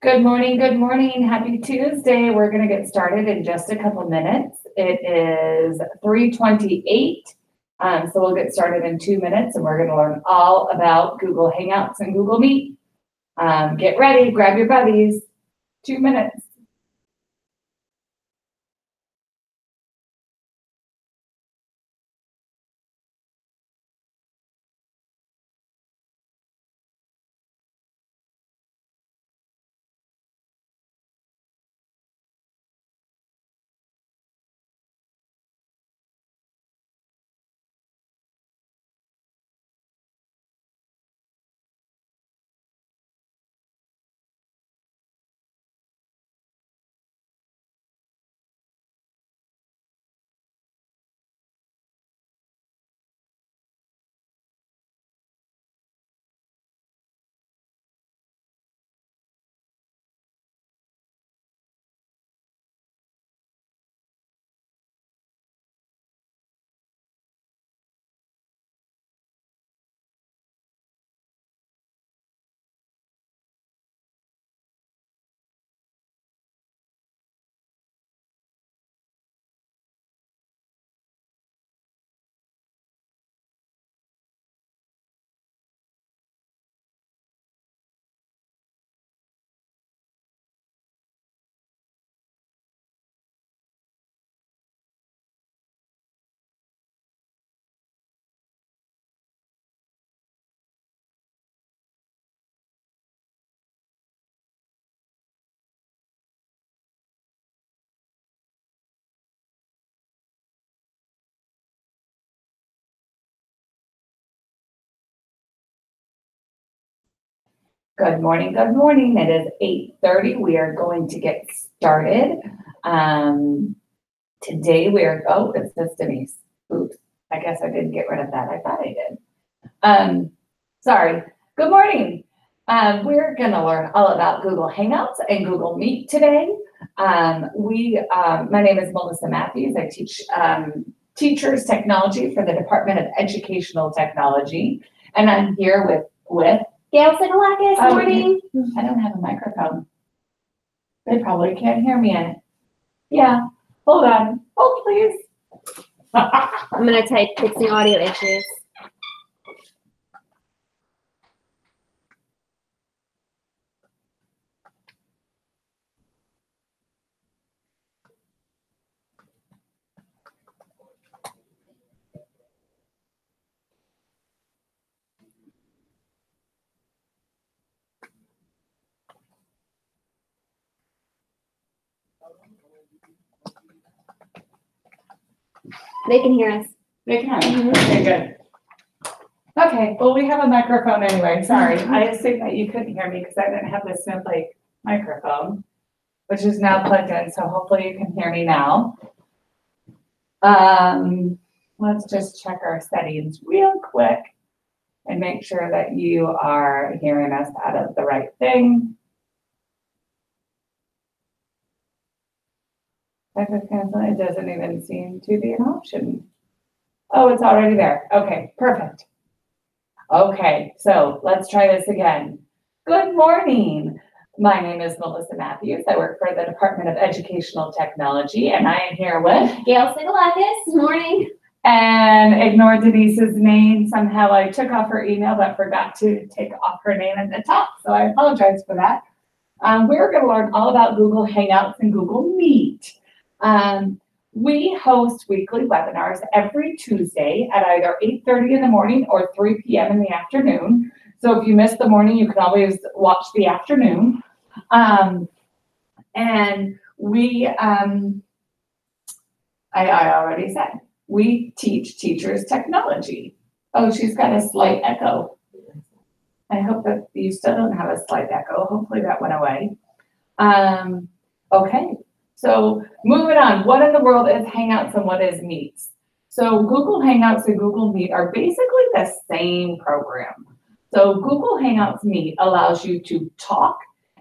Good morning, good morning. Happy Tuesday. We're going to get started in just a couple minutes. It is 3:28, so we'll get started in 2 minutes, and we're going to learn all about Google Hangouts and Google Meet. Get ready, grab your buddies. 2 minutes. Good morning, good morning. It is 8:30. We are going to get started. Today we are, oh, it says Denise. Oops, I guess I didn't get rid of that. I thought I did. Sorry. Good morning. We're going to learn all about Google Hangouts and Google Meet today. My name is Melissa Matthews. I teach teachers technology for the Department of Educational Technology, and I'm here with Gail Sigalakis, good morning. I don't have a microphone. They probably can't hear me in it. Yeah, hold on. Hold, please. I'm going to type fixing audio issues. They can hear us. They can. Okay, good. Okay, well, we have a microphone anyway. Sorry. I assumed that you couldn't hear me because I didn't have the Snowflake microphone, which is now plugged in, so hopefully you can hear me now. Let's just check our settings real quick and make sure that you are hearing us out of the right thing. It doesn't even seem to be an option. Oh, it's already there. Okay, perfect. Okay, so let's try this again. Good morning. My name is Melissa Matthews. I work for the Department of Educational Technology, and I am here with Gail Sigalakis, good morning. And ignore Denise's name. Somehow I took off her email, but forgot to take off her name at the top, so I apologize for that. We're going to learn all about Google Hangouts and Google Meet. We host weekly webinars every Tuesday at either 8:30 in the morning or 3 p.m. in the afternoon. So if you miss the morning, you can always watch the afternoon. And we, I already said, we teach teachers technology. Oh, she's got a slight echo. I hope that you still don't have a slight echo. Hopefully that went away. Okay. So moving on, what in the world is Hangouts and what is Meets? So Google Hangouts and Google Meet are basically the same program. So Google Hangouts Meet allows you to talk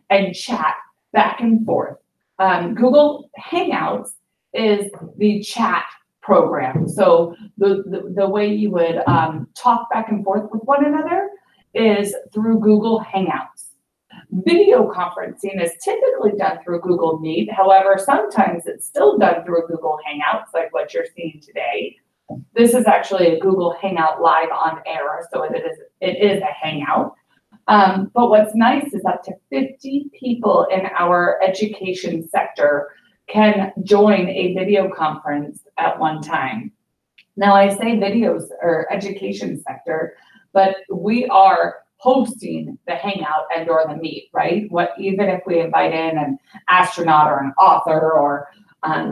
and chat back and forth. Google Hangouts is the chat program. So the way you would talk back and forth with one another is through Google Hangouts. Video conferencing is typically done through Google Meet. However, sometimes it's still done through Google Hangouts, like what you're seeing today. This is actually a Google Hangout live on air, so it is a Hangout. But what's nice is up to 50 people in our education sector can join a video conference at one time. Now I say videos or education sector, but we are hosting the Hangout and or the Meet, right? Even if we invite in an astronaut or an author or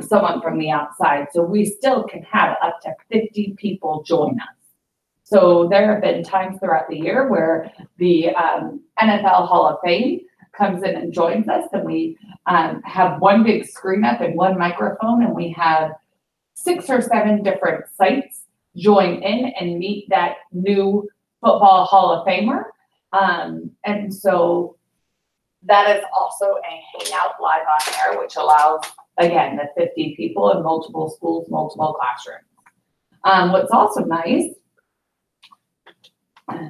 someone from the outside, so we still can have up to 50 people join us. So there have been times throughout the year where the NFL Hall of Fame comes in and joins us, and we have one big screen up and one microphone, and we have 6 or 7 different sites join in and meet that new football Hall of Famer. And so that is also a Hangout live on air, which allows, again, the 50 people in multiple schools, multiple classrooms. What's also nice,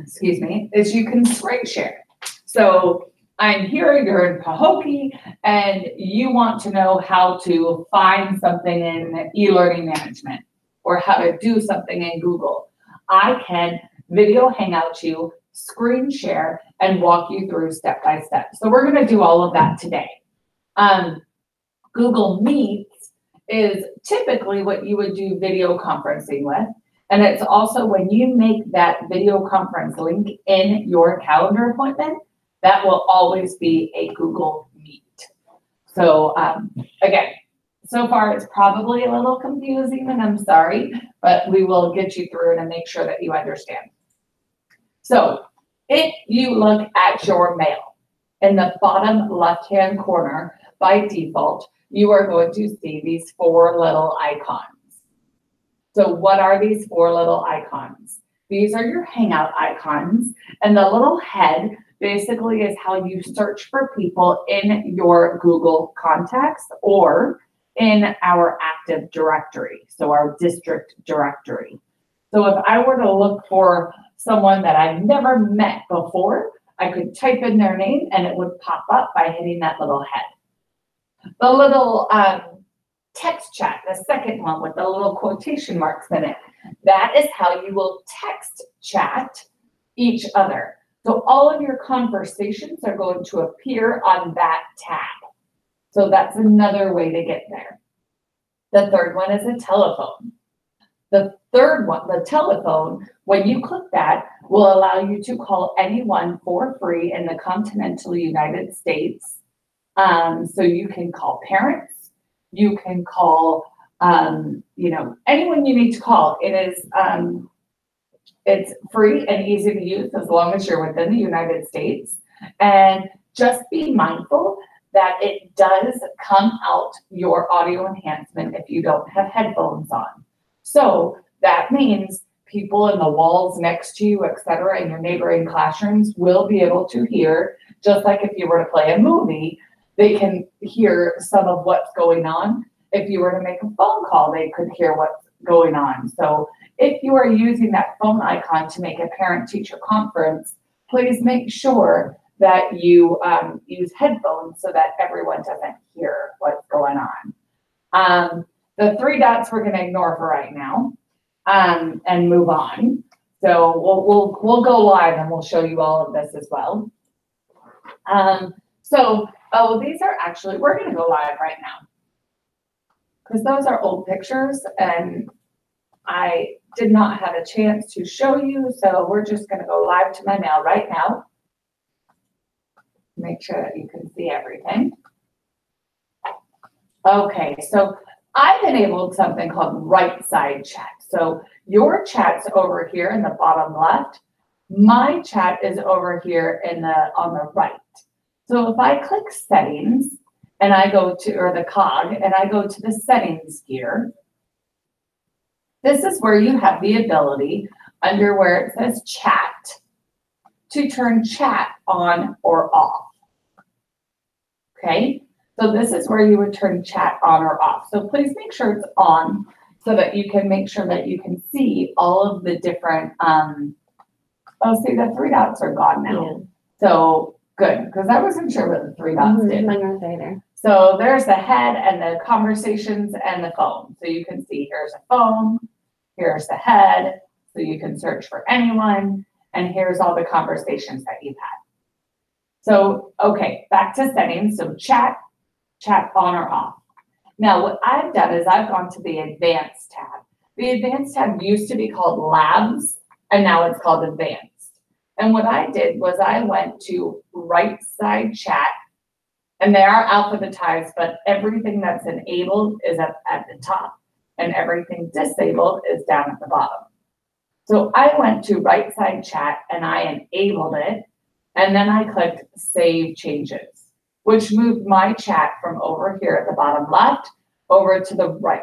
excuse me, is you can screen share. So I'm here, you're in Pahokee, and you want to know how to find something in e-learning management or how to do something in Google. I can video hangout you, screen share, and walk you through step by step. So we're going to do all of that today. Google Meet is typically what you would do video conferencing with. And it's also when you make that video conference link in your calendar appointment, that will always be a Google Meet. So again, so far it's probably a little confusing, and I'm sorry, but we will get you through it and make sure that you understand. So if you look at your mail in the bottom left-hand corner, by default, you are going to see these 4 little icons. So what are these 4 little icons? These are your Hangout icons, and the little head basically is how you search for people in your Google contacts or in our Active Directory, so our district directory. So if I were to look for someone that I've never met before, I could type in their name and it would pop up by hitting that little head. The little text chat, the second one with the little quotation marks in it, that is how you will text chat each other. So all of your conversations are going to appear on that tab. So that's another way to get there. The third one is a telephone. The third one, the telephone, when you click that, will allow you to call anyone for free in the continental United States. So you can call parents, you can call, anyone you need to call. It's free and easy to use as long as you're within the United States. And just be mindful that it does come out your audio enhancement if you don't have headphones on. So that means people in the walls next to you, et cetera, in your neighboring classrooms will be able to hear, just like if you were to play a movie, they can hear some of what's going on. If you were to make a phone call, they could hear what's going on. So if you are using that phone icon to make a parent-teacher conference, please make sure that you use headphones so that everyone doesn't hear what's going on. The 3 dots we're going to ignore for right now and move on. So we'll go live and we'll show you all of this as well. These are actually, we're going to go live right now because those are old pictures and I did not have a chance to show you. So we're just going to go live to my mail right now. Make sure that you can see everything. Okay, so I've enabled something called right side chat. So your chat's over here in the bottom left. My chat is over here on the right. So if I click settings and I go to, or the cog, and I go to the settings gear, this is where you have the ability under where it says chat to turn chat on or off. Okay, so this is where you would turn chat on or off. So please make sure it's on so that you can make sure that you can see all of the different, see the 3 dots are gone now. Yeah. So Good, because I wasn't sure what the three dots did. Mine weren't either. So there's the head and the conversations and the phone. So you can see here's a phone, here's the head, so you can search for anyone, and here's all the conversations that you've had. So, okay, back to settings. So chat on or off. Now what I've done is I've gone to the advanced tab. The advanced tab used to be called labs, and now it's called advanced. And what I did was I went to right side chat, and they are alphabetized, but everything that's enabled is up at the top, and everything disabled is down at the bottom. So I went to right side chat and I enabled it, and then I clicked save changes, which moved my chat from over here at the bottom left over to the right.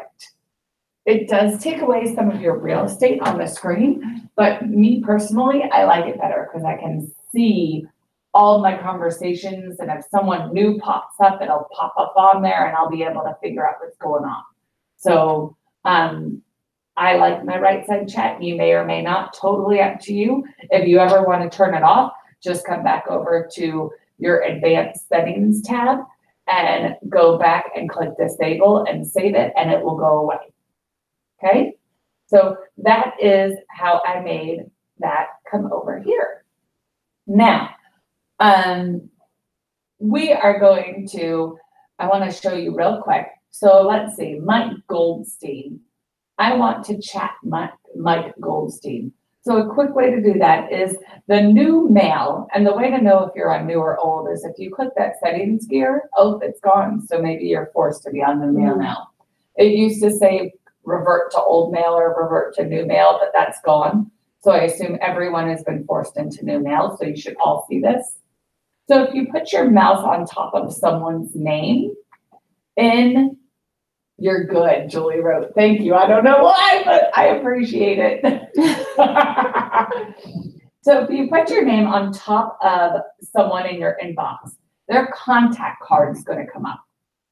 It does take away some of your real estate on the screen, but me personally, I like it better because I can see all my conversations, and if someone new pops up, it'll pop up on there and I'll be able to figure out what's going on. So I like my right side chat. You may or may not, totally up to you. If you ever want to turn it off, just come back over to your advanced settings tab and go back and click disable and save it, and it will go away. Okay, so that is how I made that come over here. Now, we are going to, I want to show you real quick. So let's see, Mike Goldstein. I want to chat Mike Goldstein. So a quick way to do that is the new mail. And the way to know if you're on new or old is if you click that settings gear, oh, it's gone. So maybe you're forced to be on the mail now. It used to say revert to old mail or revert to new mail, but that's gone. So I assume everyone has been forced into new mail. So you should all see this. So if you put your mouse on top of someone's name, you're good, Julie wrote. Thank you. I don't know why, but I appreciate it. So if you put your name on top of someone in your inbox, their contact card is going to come up.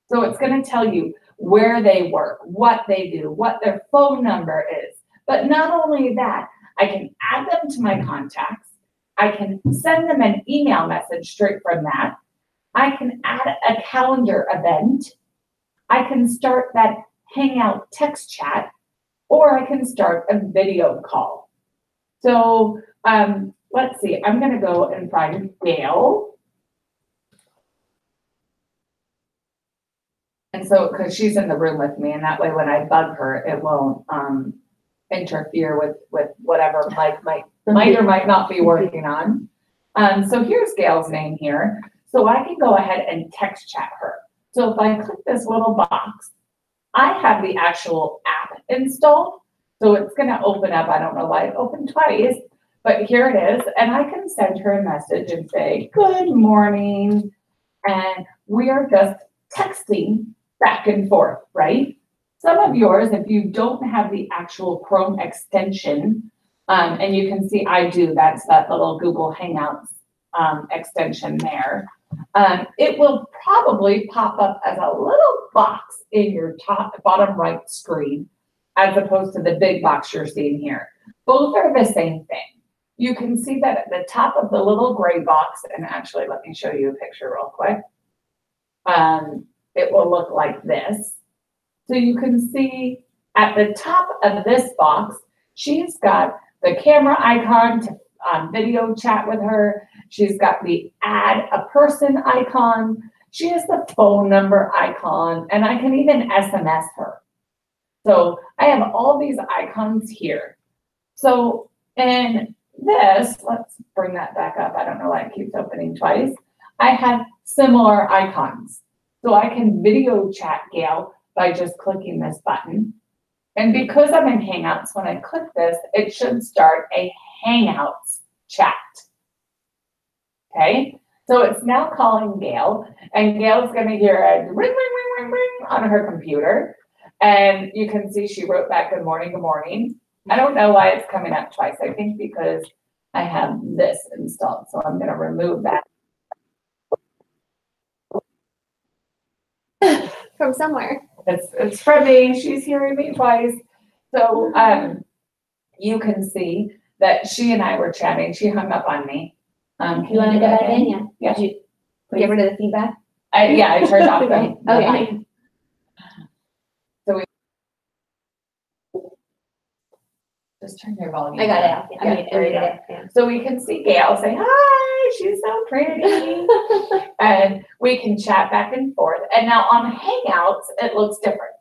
So it's going to tell you where they work, what they do, what their phone number is. But not only that, I can add them to my contacts. I can send them an email message straight from that. I can add a calendar event. I can start that Hangout text chat, or I can start a video call. So let's see, I'm going to go and find Gail. And so, because she's in the room with me, and that way when I bug her, it won't interfere with whatever Mike might or might not be working on. So here's Gail's name here. So I can go ahead and text chat her. So if I click this little box, I have the actual app installed. So it's going to open up. I don't know why it opened twice, but here it is. And I can send her a message and say, good morning. And we are just texting back and forth, right? Some of yours, if you don't have the actual Chrome extension, and you can see I do, that's that little Google Hangouts extension there. It will probably pop up as a little box in your bottom right screen, as opposed to the big box you're seeing here. Both are the same thing. You can see that at the top of the little gray box, and actually let me show you a picture real quick. It will look like this. So you can see at the top of this box, she's got the camera icon to video chat with her. She's got the add a person icon. She has the phone number icon, and I can even SMS her. So I have all these icons here. So in this, let's bring that back up. I don't know why it keeps opening twice. I have similar icons. So I can video chat Gail by just clicking this button. And because I'm in Hangouts, when I click this, it should start a Hangouts chat. Okay, so it's now calling Gail, and Gail's going to hear a ring, ring, ring, ring, ring on her computer. And you can see she wrote back, good morning, good morning. I don't know why it's coming up twice. I think because I have this installed. So I'm going to remove that. From somewhere. It's from me. She's hearing me twice. So you can see that she and I were chatting. She hung up on me. You want to go back in? Yeah. Yeah. Did you get rid of the feedback? Yeah, I turned off Okay. the Okay. mic. Just turn your volume I got down. it. I there you muted go. it. Yeah. So we can see Gail say, hi, she's so pretty. And we can chat back and forth. And now on Hangouts, it looks different.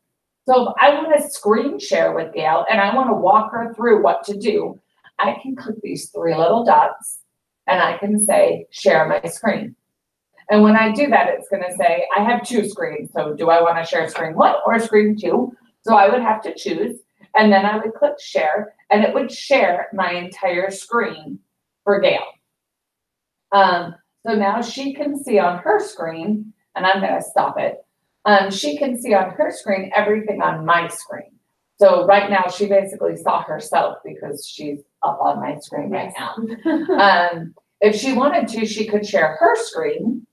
So if I want to screen share with Gail and I want to walk her through what to do, I can click these 3 little dots and I can say, share my screen. And when I do that, it's going to say, I have 2 screens. So do I want to share screen 1 or screen 2? So I would have to choose. And then I would click share, and it would share my entire screen for Gail. So now she can see on her screen, and I'm going to stop it. She can see on her screen everything on my screen. So right now she basically saw herself because she's up on my screen right now. If she wanted to, she could share her screen,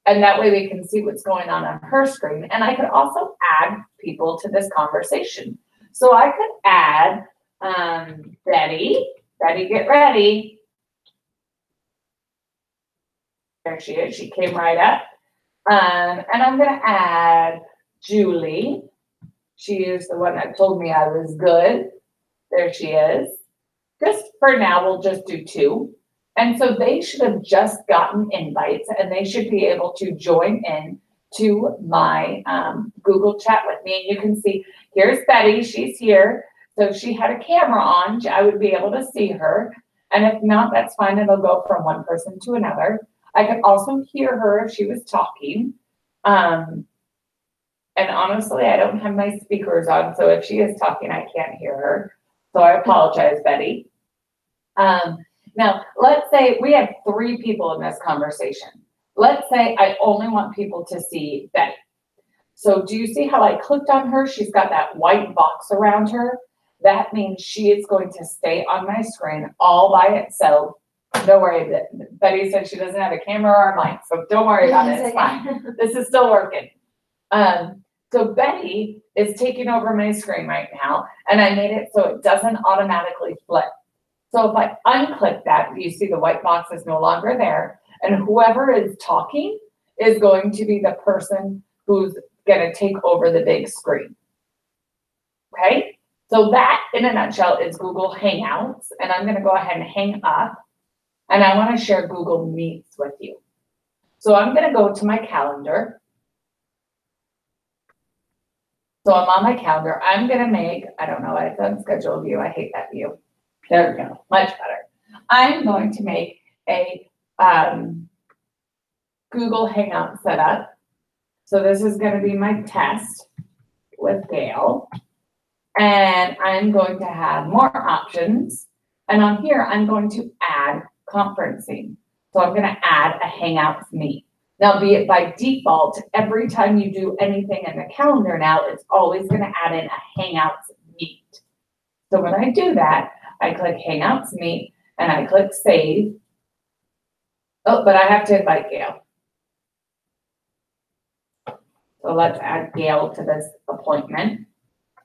and that way we can see what's going on her screen. And I could also add people to this conversation. So I could add Betty. Betty, get ready. There she is. She came right up. And I'm going to add Julie. She is the one that told me I was good. There she is. Just for now, we'll just do 2. And so they should have just gotten invites, and they should be able to join in to my Google chat with me. And you can see, here's Betty, she's here. So if she had a camera on, I would be able to see her. And if not, that's fine, it'll go from one person to another. I could also hear her if she was talking. And honestly, I don't have my speakers on, so if she is talking, I can't hear her. So I apologize, Betty. Now, let's say we have 3 people in this conversation. Let's say I only want people to see Betty. So do you see how I clicked on her? She's got that white box around her. That means she is going to stay on my screen all by itself. Don't worry, Betty said she doesn't have a camera or a mic, so don't worry about it, it's fine. This is still working. So Betty is taking over my screen right now, and I made it so it doesn't automatically flip. So if I unclick that, you see the white box is no longer there, and whoever is talking is going to be the person who's going to take over the big screen. Okay? So that, in a nutshell, is Google Hangouts, and I'm going to go ahead and hang up, and I want to share Google Meets with you. So I'm going to go to my calendar. So I'm on my calendar. I'm going to make, I don't know, I've done schedule view. I hate that view. There we go, much better. I'm going to make a Google Hangout setup. So this is going to be my test with Gail. And I'm going to have more options. And on here, I'm going to add conferencing. So I'm going to add a Hangouts Meet. Now, be it by default, every time you do anything in the calendar now, it's always going to add in a Hangouts Meet. So when I do that, I click Hangouts Meet, and I click Save. Oh, but I have to invite Gail. So let's add Gail to this appointment.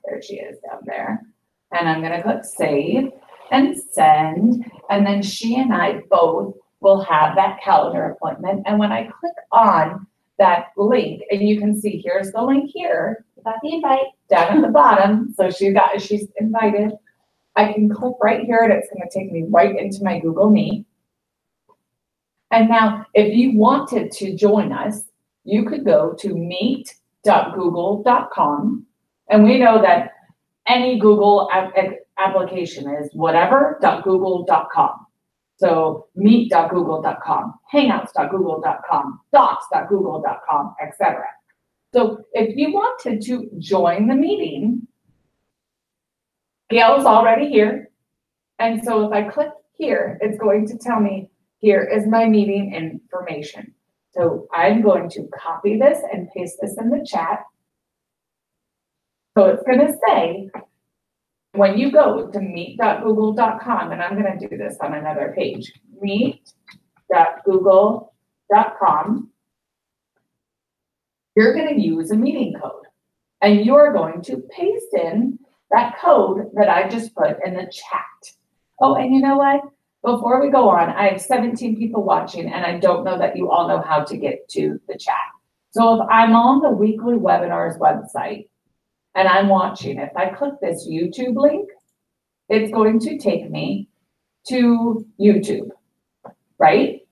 There she is down there. And I'm going to click Save and Send, and then she and I both will have that calendar appointment. And when I click on that link, and you can see here's the link here, got the invite down at the bottom. So she's invited. I can click right here and it's going to take me right into my Google Meet. And now if you wanted to join us, you could go to meet.google.com. And we know that any Google application is whatever.google.com. So meet.google.com, hangouts.google.com, docs.google.com, etc. So if you wanted to join the meeting, Gail's already here. And so if I click here, it's going to tell me, here is my meeting information. So I'm going to copy this and paste this in the chat. So it's going to say, when you go to meet.google.com, and I'm going to do this on another page, meet.google.com, you're going to use a meeting code. And you're going to paste in that code that I just put in the chat. Oh, and you know what? before we go on, I have 17 people watching and I don't know that you all know how to get to the chat. So if I'm on the weekly webinars website and I'm watching, if I click this YouTube link, it's going to take me to YouTube, right?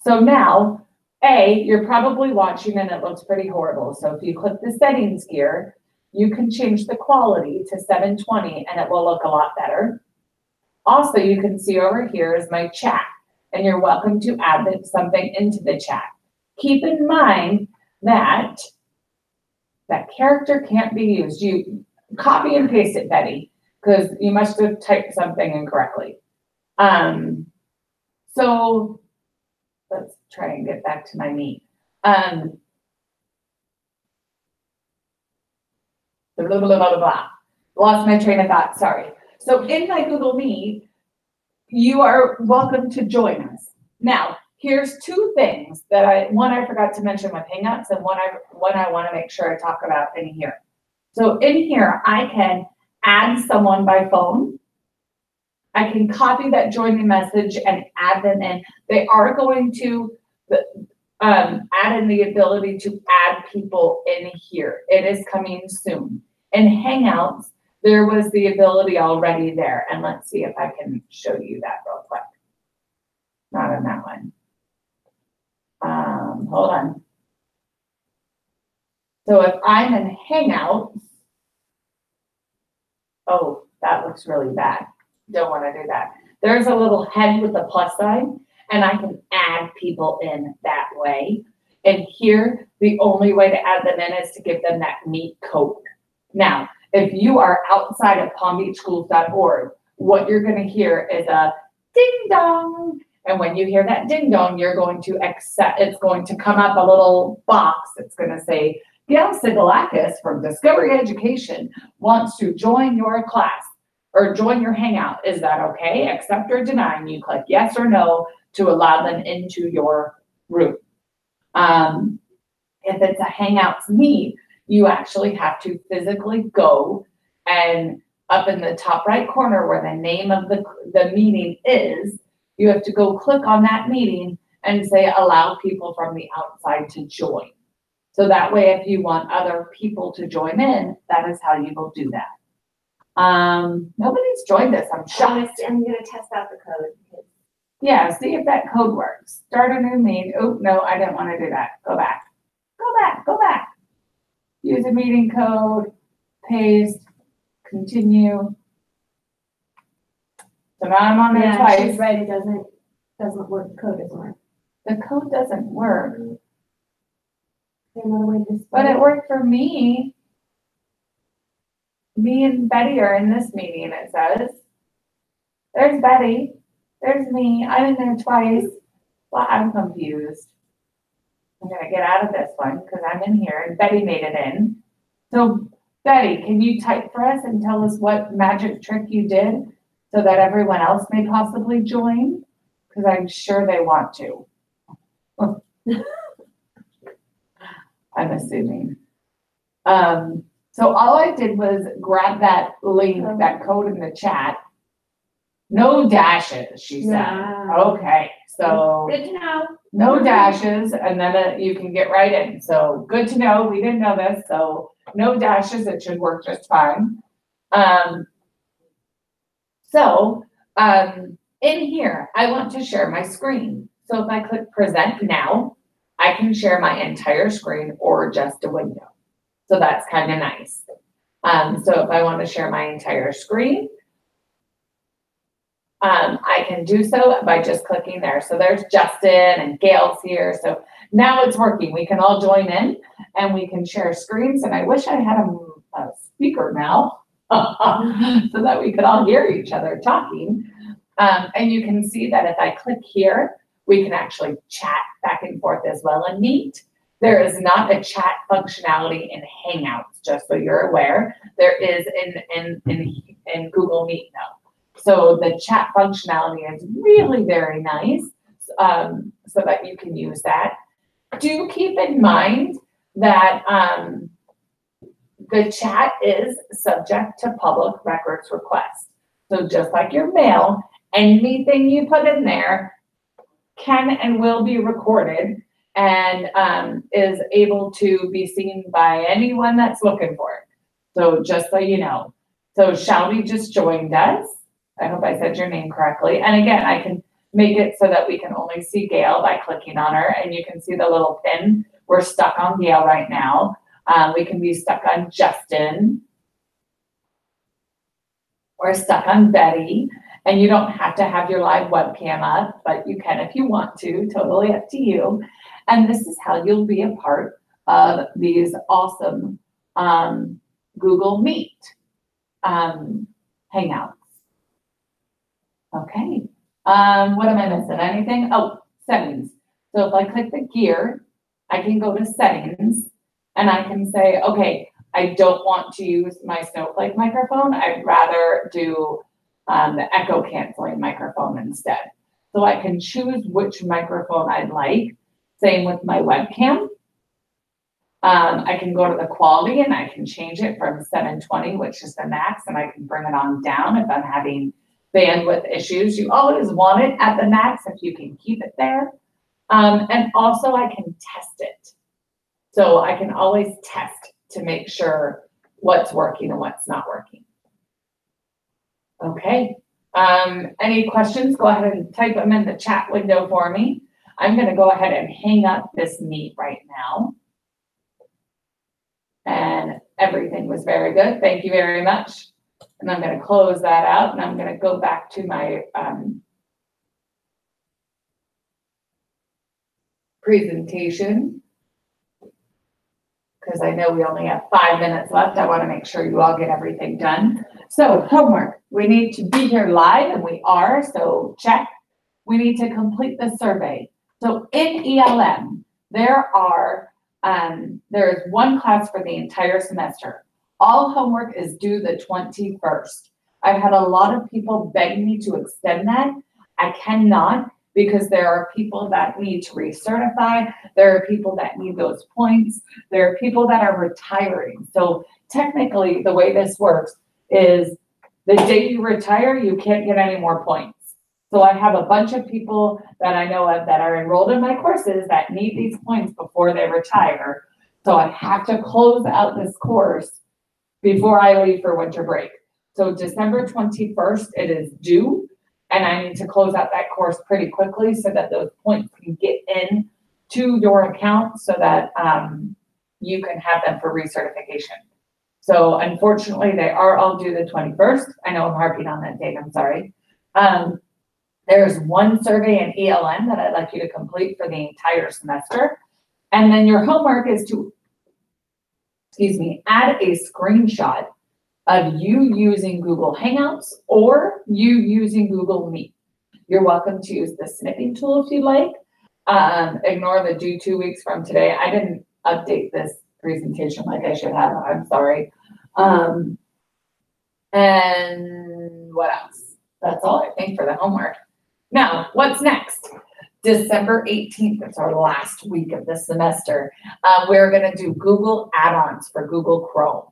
So now, you're probably watching and it looks pretty horrible. So if you click the settings gear, you can change the quality to 720 and it will look a lot better. Also, you can see over here is my chat, and you're welcome to add something into the chat. Keep in mind that that character can't be used. You copy and paste it, Betty, because you must have typed something incorrectly. So let's try and get back to my meet. Blah, blah, blah, blah, blah. Lost my train of thought, sorry. So in my Google Meet, you are welcome to join us. Now, here's two things that one I forgot to mention with Hangouts and one I want to make sure I talk about in here. So in here, I can add someone by phone. I can copy that joining message and add them in. They are going to add in the ability to add people in here. It is coming soon. In Hangouts, there was the ability already there. And let's see if I can show you that real quick. Not on that one. Hold on. So if I'm in Hangouts, oh, that looks really bad. Don't want to do that. There's a little head with a plus sign, and I can add people in that way. And here, the only way to add them in is to give them that Meet code. Now, if you are outside of palmbeachschools.org, what you're going to hear is a ding dong. And when you hear that ding dong, you're going to accept, it's going to come up a little box. It's going to say, Gail Sigalakis from Discovery Education wants to join your class or join your Hangout. Is that okay? Accept or deny? And you click yes or no to allow them into your room. If it's a Hangouts Meet, you actually have to physically go and up in the top right corner where the name of the meeting is, you have to go click on that meeting and say allow people from the outside to join. So that way, if you want other people to join in, that is how you will do that. Nobody's joined us, I'm shocked. I'm gonna test out the code. Yeah, see if that code works. Start a new meeting. Oh, no, I didn't want to do that. Go back. Go back, go back. Use a meeting code, paste, continue. So now I'm on there twice. She's right, it doesn't work, the code doesn't work. The code doesn't work. Another way to But it worked for me. Me and Betty are in this meeting, it says. There's Betty. There's me. I'm in there twice. Well, I'm confused. I'm going to get out of this one because I'm in here and Betty made it in. So, Betty, can you type for us and tell us what magic trick you did so that everyone else may possibly join? Because I'm sure they want to. I'm assuming. So all I did was grab that link, that code in the chat. No dashes, she said. No. Okay, so Good to know. no dashes, and then you can get right in. So good to know. We didn't know this, so no dashes. It should work just fine. In here, I want to share my screen. So if I click present now, I can share my entire screen or just a window. So that's kind of nice. So if I want to share my entire screen, I can do so by just clicking there. So there's Justin and Gail's here. So now it's working. We can all join in and we can share screens. And I wish I had a speaker now so that we could all hear each other talking. And you can see that if I click here, we can actually chat back and forth as well and meet. There is not a chat functionality in Hangouts, just so you're aware. There is in Google Meet though. So the chat functionality is really very nice, so that you can use that. Do keep in mind that the chat is subject to public records request. So just like your mail, anything you put in there can and will be recorded and is able to be seen by anyone that's looking for it. So just so you know. So Shelby just joined us. I hope I said your name correctly. And again, I can make it so that we can only see Gail by clicking on her, and you can see the little pin. We're stuck on Gail right now. We can be stuck on Justin. We're stuck on Betty, and you don't have to have your live webcam up, but you can if you want to, totally up to you. And this is how you'll be a part of these awesome Google Meet Hangouts. Okay, what am I missing? Anything? Oh, settings. So if I click the gear, I can go to settings and I can say, okay, I don't want to use my Snowflake microphone. I'd rather do the echo canceling microphone instead. So I can choose which microphone I'd like. Same with my webcam. I can go to the quality and I can change it from 720, which is the max, and I can bring it on down if I'm having bandwidth issues. You always want it at the max if you can keep it there. And also I can test it. So I can always test to make sure what's working and what's not working. Okay. Any questions? Go ahead and type them in the chat window for me. I'm going to go ahead and hang up this meet right now. And everything was very good. Thank you very much. And I'm going to close that out, and I'm going to go back to my presentation, because I know we only have 5 minutes left. I want to make sure you all get everything done. So homework, we need to be here live, and we are, so check. We need to complete the survey. So in ELM, there is one class for the entire semester. All homework is due the 21st. I've had a lot of people beg me to extend that. I cannot, because there are people that need to recertify. There are people that need those points. There are people that are retiring. So technically, the way this works is the day you retire, you can't get any more points. So I have a bunch of people that I know of that are enrolled in my courses that need these points before they retire. So I have to close out this course before I leave for winter break. So December 21st, it is due, and I need to close out that course pretty quickly so that those points can get in to your account so that you can have them for recertification. So unfortunately, they are all due the 21st. I know I'm harping on that date, I'm sorry. There's one survey in ELN that I'd like you to complete for the entire semester. And then your homework is to, add a screenshot of you using Google Hangouts or you using Google Meet. You're welcome to use the snipping tool if you'd like. Ignore the due 2 weeks from today. I didn't update this presentation like I should have. I'm sorry. And what else? That's all I think for the homework. Now, what's next? December 18th, it's our last week of the semester. We're going to do Google add-ons for Google Chrome.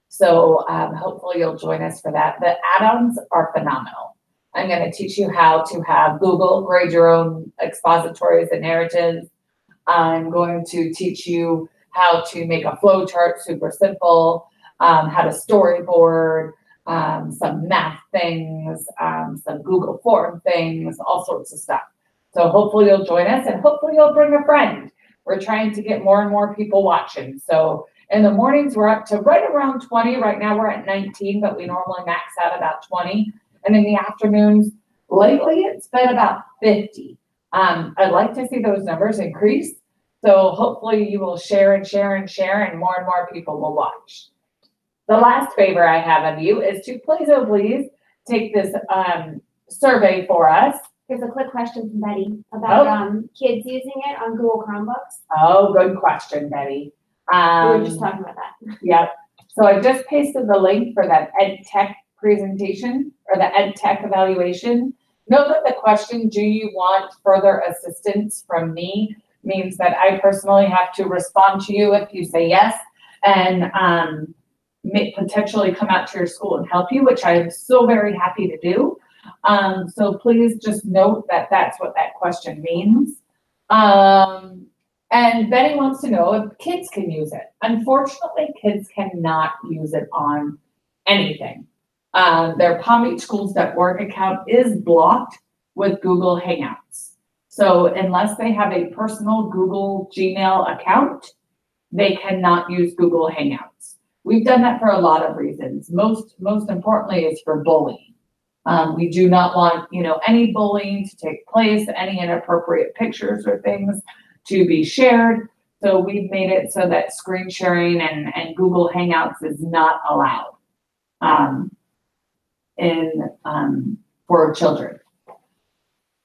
So hopefully you'll join us for that. The add-ons are phenomenal. I'm going to teach you how to have Google grade your own expositories and narratives. I'm going to teach you how to make a flow chart, super simple, how to storyboard, some math things, some Google form things, all sorts of stuff. So hopefully you'll join us, and hopefully you'll bring a friend. We're trying to get more and more people watching. So in the mornings, we're up to right around 20. Right now we're at 19, but we normally max out about 20. And in the afternoons, lately it's been about 50. I'd like to see those numbers increase. So hopefully you will share and share and share, and more people will watch. The last favor I have of you is to please take this survey for us. Here's a quick question from Betty about kids using it on Google Chromebooks. Oh, good question, Betty. We were just talking about that. Yep. So I just pasted the link for that Ed Tech presentation or the Ed Tech evaluation. Note that the question, do you want further assistance from me, means that I personally have to respond to you if you say yes, and may potentially come out to your school and help you, which I am so very happy to do. So please just note that that's what that question means. And Betty wants to know if kids can use it. Unfortunately, kids cannot use it on anything. Their palmbeachschools.org account is blocked with Google Hangouts. So unless they have a personal Google Gmail account, they cannot use Google Hangouts. We've done that for a lot of reasons. Most importantly is for bullying. We do not want, any bullying to take place, any inappropriate pictures or things to be shared. So we've made it so that screen sharing and Google Hangouts is not allowed for children.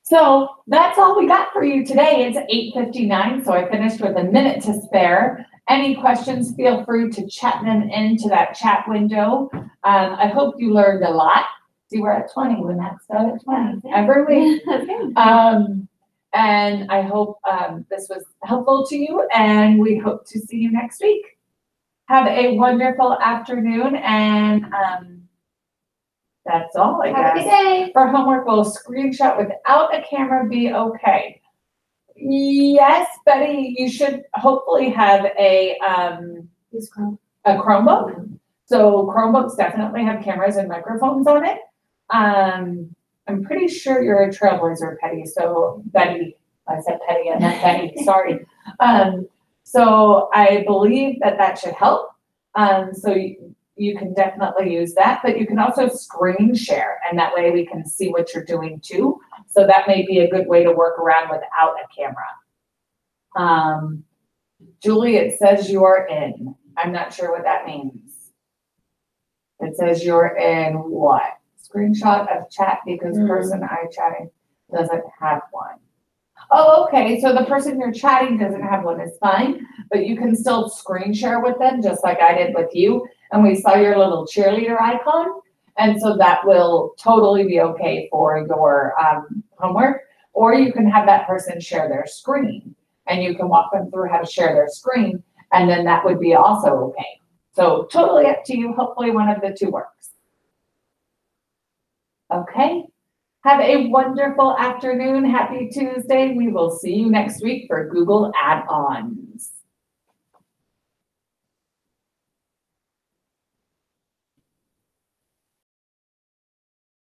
So that's all we got for you today. It's 8:59, so I finished with a minute to spare. Any questions, feel free to chat them into that chat window. I hope you learned a lot. See, we're at 20. We're not started at 20 every week. And I hope this was helpful to you, and we hope to see you next week. Have a wonderful afternoon, and that's all, I guess. Have a good day. For homework, will a screenshot without a camera be okay? Yes, Betty, you should hopefully have a Chromebook. So Chromebooks definitely have cameras and microphones on it. I'm pretty sure you're a trailblazer, Petty. So Betty, I said Petty, I meant Betty, sorry. So I believe that should help. So you can definitely use that, but you can also screen share, and that way we can see what you're doing too. So that may be a good way to work around without a camera. Julie, it says you are in. I'm not sure what that means. It says you're in what? Screenshot of chat because person I chatting doesn't have one. Oh, okay. So the person you're chatting doesn't have one is fine, but you can still screen share with them just like I did with you. And we saw your little cheerleader icon. And so that will totally be okay for your homework. Or you can have that person share their screen and you can walk them through how to share their screen. And then that would be also okay. So totally up to you. Hopefully one of the two works. Okay. Have a wonderful afternoon. Happy Tuesday. We will see you next week for Google add-ons.